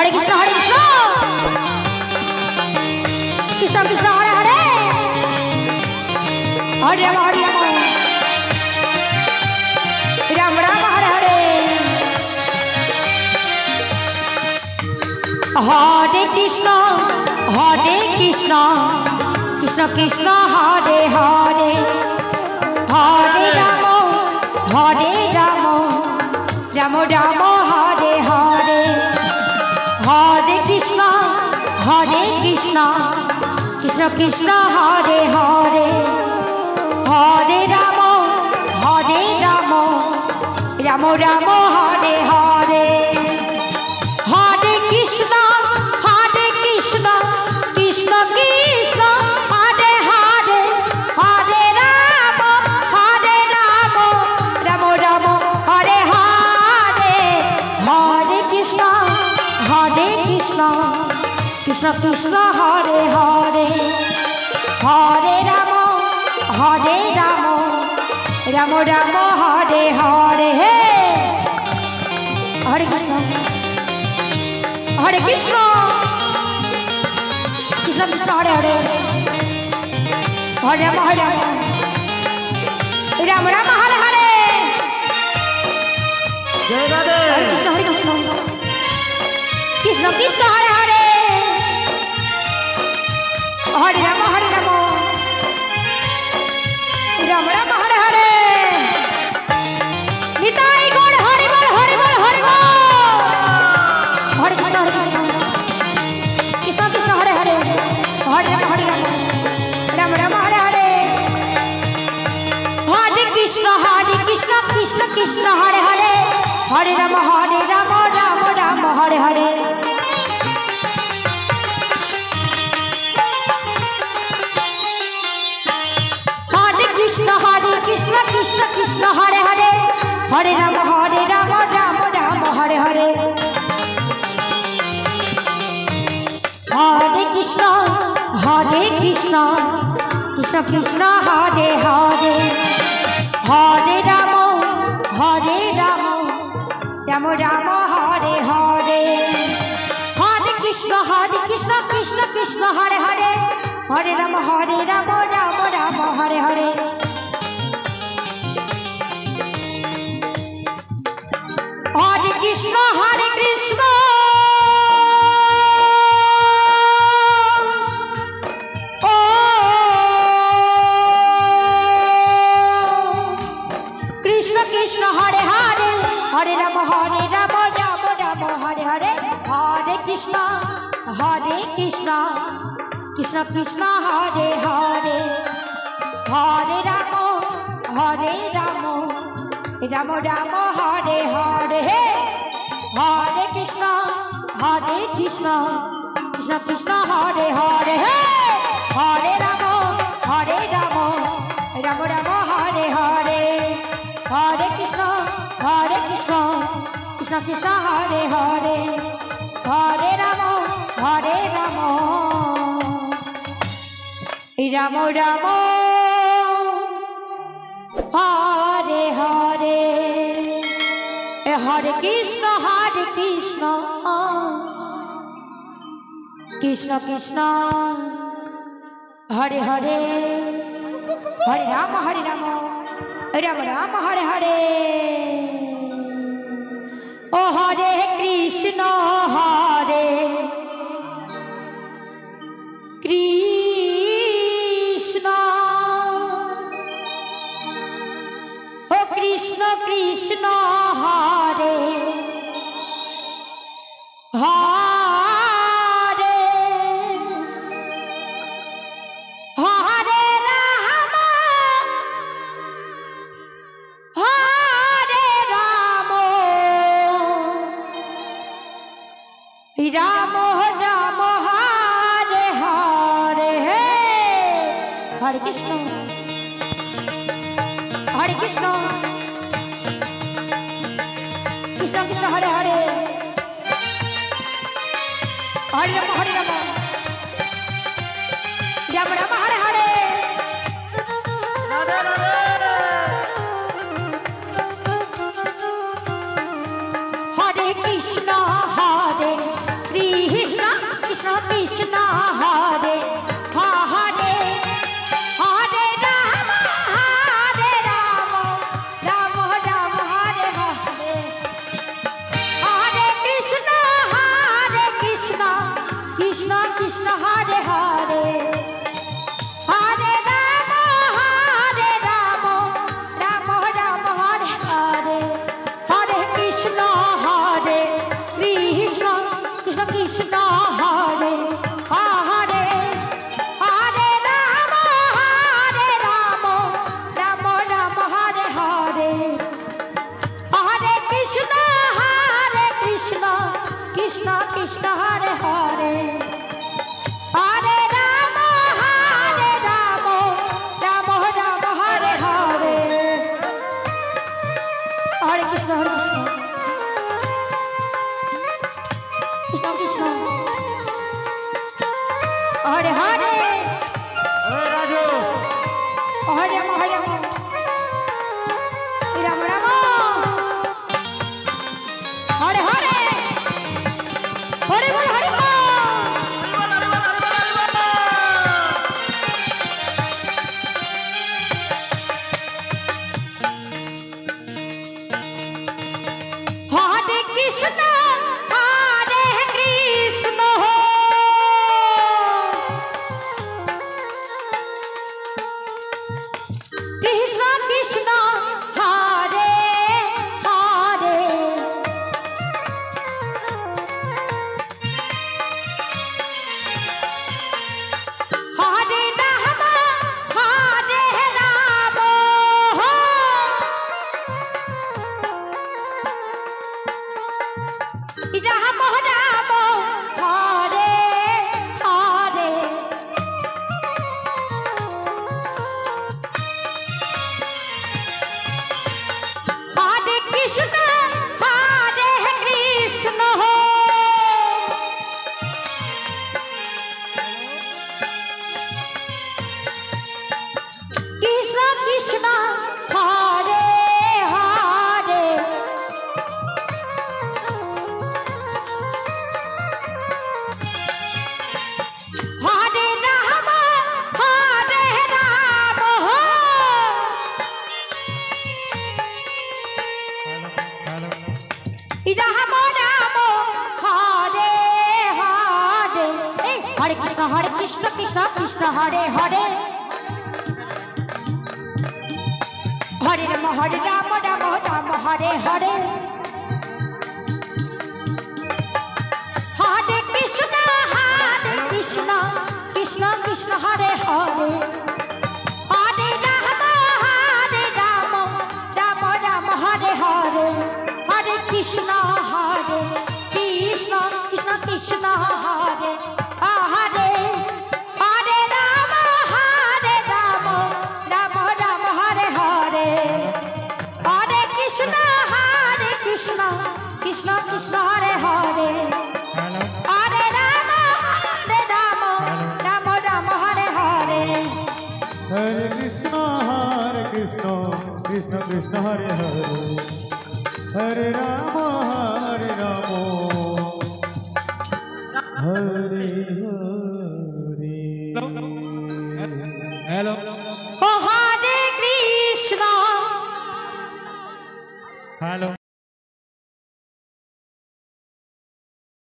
हरे कृष्ण कृष्ण कृष्ण हरे हरे हरे राम राम राम हरे हरे हरे कृष्ण कृष्ण कृष्ण हरे हरे हरे राम राम राम हरे हरे हरे कृष्ण कृष्ण कृष्ण हरे हरे हरे राम राम राम हरे हरे हरे कृष्ण कृष्ण कृष्ण हरे हरे हरे राम राम राम हरे हरे हरे कृष्ण कृष्ण कृष्ण हरे हरे हरे राम राम राम हरे हरे हरे कृष्ण कृष्ण कृष्ण हरे हरे हरे राम राम राम हरे हरे जय राधे हरे कृष्ण कृष्ण हरे हरे हरे राम राम राम हरे हरे निताई गौर हरि बोल हरि बोल हरि बोल हरे कृष्ण कृष्ण हरे हरे हरे राम राम हरे हरे हरे कृष्ण कृष्ण हरे हरे हरे राम राम हरे हरे कृष्ण कृष्ण हरे हरे हरे राम राम हरे हरे हरे कृष्ण कृष्ण कृष्ण हरे हरे हरे राम राम हरे हरे हरे कृष्ण कृष्ण हरे हरे हरे राम राम हरे हरे हरे कृष्ण ओ कृष्ण कृष्ण हरे हरे हरे राम राम हरे हरे हरे कृष्ण कृष्ण कृष्ण हरे हरे हरे राम राम राम हरे हरे हरे कृष्ण कृष्ण कृष्ण हरे हरे हरे राम राम राम हरे हरे हरे कृष्ण कृष्ण हरे हरे हरे राम राम राम हरे हरे हरे कृष्ण कृष्ण कृष्ण हरे हरे हरे राम राम राम हरे हरे ओ हरे कृष्ण कृष्ण ओ कृष्ण कृष्ण हरे हरे हरे राम राम हरे हरे हरे कृष्ण कृष्ण कृष्ण हरे हरे हरे राम राम हरे हरे राधे राधे हरे कृष्ण हरे हरे हरे राम राम राम हरे हरे हरे कृष्ण कृष्ण कृष्ण हरे हरे हरे राम राम राम हरे हरे हरे कृष्ण कृष्ण कृष्ण हरे हरे हरे राम राम राम हरे हरे हरे कृष्ण कृष्ण कृष्ण हरे हरे हरे राम राम राम हरे हरे हरे कृष्ण कृष्ण कृष्ण हरे हरे राजू हरे राम राम राम हरे हरे हरे बोल हरे बोल हरे कृष्ण हो कृष्ण कृष्ण हरे हरे हरे राम राम राम हरे हरे हरे कृष्ण हो कृष्ण कृष्ण हरे हरे हरे राम हो राम राम हरे हरे हरे कृष्ण कृष्ण कृष्ण हरे हरे हरे राम राम राम हरे हरे हरे कृष्ण कृष्ण कृष्ण हरे हरे हरे राम राम राम हरे हरे हरे कृष्ण कृष्ण कृष्ण हरे हरे हरे राम राम हरे हरे हरे कृष्ण कृष्ण कृष्ण हरे हरे हरे राम राम हरे हरे हरे कृष्ण कृष्ण कृष्ण हरे हरे हरे राम हरे हरे हेलो हरे कृष्ण हेलो